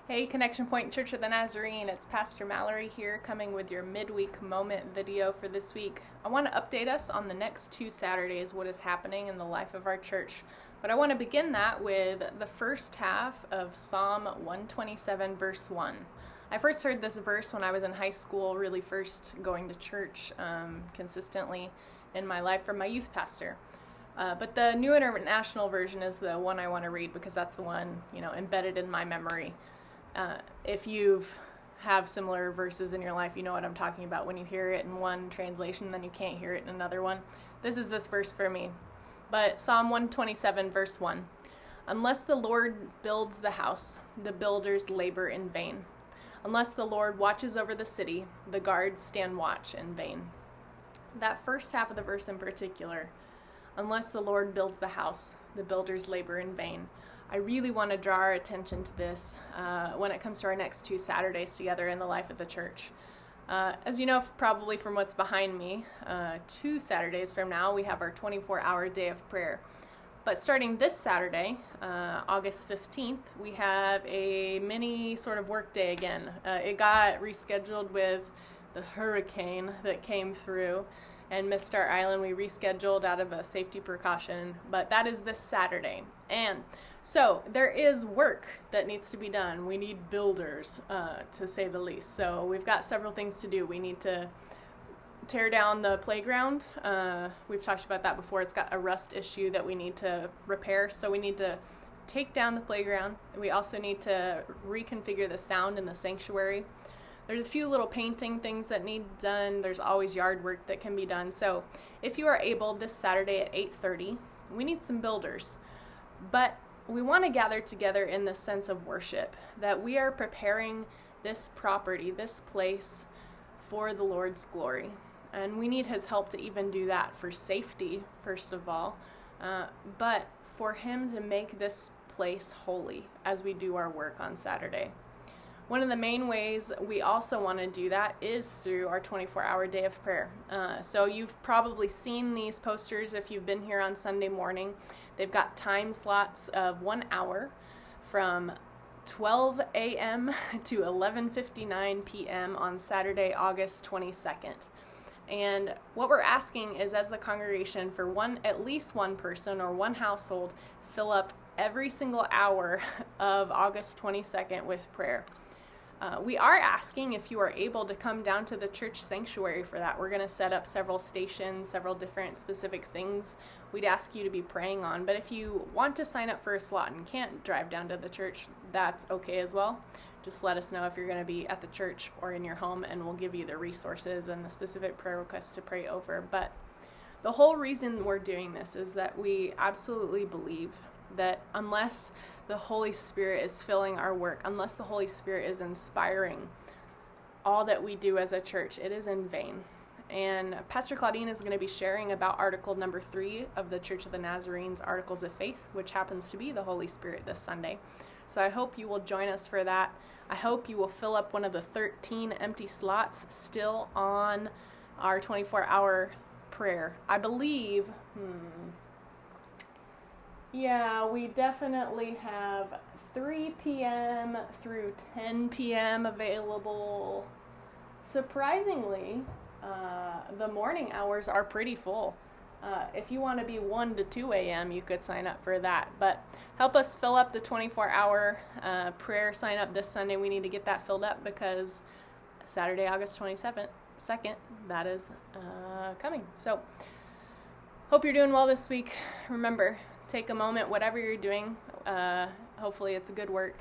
Hey, Connection Point Church of the Nazarene, it's Pastor Malorri here, coming with your Midweek Moment video for this week. I want to update us on the next 2 Saturdays, what is happening in the life of our church. But I want to begin that with the first half of Psalm 127, verse 1. I first heard this verse when I was in high school, really first going to church consistently in my life from my youth pastor. But the New International Version is the one I want to read because that's the one, embedded in my memory. If you have similar verses in your life, you know what I'm talking about. When you hear it in one translation, then you can't hear it in another one. This is this verse for me. But Psalm 127, verse 1. Unless the Lord builds the house, the builders labor in vain. Unless the Lord watches over the city, the guards stand watch in vain. That first half of the verse in particular, unless the Lord builds the house, the builders labor in vain. I really want to draw our attention to this when it comes to our next 2 Saturdays together in the life of the church. As you know, probably from what's behind me, 2 Saturdays from now, we have our 24-hour day of prayer. But starting this Saturday, August 15th, we have a mini sort of workday again. It got rescheduled with the hurricane that came through and missed our island. We rescheduled out of a safety precaution, but that is this Saturday. And so there is work that needs to be done. We need builders, to say the least. So we've got several things to do. We need to tear down the playground. We've talked about that before. It's got a rust issue that we need to repair. So we need to take down the playground. We also need to reconfigure the sound in the sanctuary. There's a few little painting things that need done. There's always yard work that can be done. So if you are able this Saturday at 8:30, we need some builders. But we want to gather together in the sense of worship, that we are preparing this property, this place for the Lord's glory. And we need His help to even do that for safety, first of all, but for Him to make this place holy as we do our work on Saturday. One of the main ways we also want to do that is through our 24-hour day of prayer. So you've probably seen these posters if you've been here on Sunday morning. They've got time slots of 1 hour from 12 a.m. to 11:59 p.m. on Saturday, August 22nd. And what we're asking is, as the congregation, for at least one person or one household, fill up every single hour of August 22nd with prayer. We are asking if you are able to come down to the church sanctuary for that. We're going to set up several stations, several different specific things we'd ask you to be praying on. But if you want to sign up for a slot and can't drive down to the church, that's okay as well. Just let us know if you're going to be at the church or in your home, and we'll give you the resources and the specific prayer requests to pray over. But the whole reason we're doing this is that we absolutely believe that unless the Holy Spirit is filling our work, unless the Holy Spirit is inspiring all that we do as a church, it is in vain. And Pastor Claudine is going to be sharing about article number 3 of the Church of the Nazarene's Articles of Faith, which happens to be the Holy Spirit this Sunday. So I hope you will join us for that. I hope you will fill up one of the 13 empty slots still on our 24-hour prayer. I believe, we definitely have 3 p.m. through 10 p.m. available. Surprisingly, the morning hours are pretty full. If you want to be 1 to 2 a.m., you could sign up for that. But help us fill up the 24-hour prayer sign up this Sunday. We need to get that filled up because Saturday, August 22nd, that is coming. So hope you're doing well this week. Remember, take a moment, whatever you're doing, hopefully it's a good work,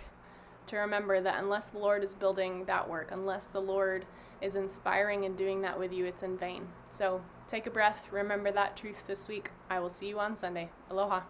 to remember that unless the Lord is building that work, unless the Lord is inspiring and doing that with you, it's in vain. So take a breath, remember that truth this week. I will see you on Sunday. Aloha.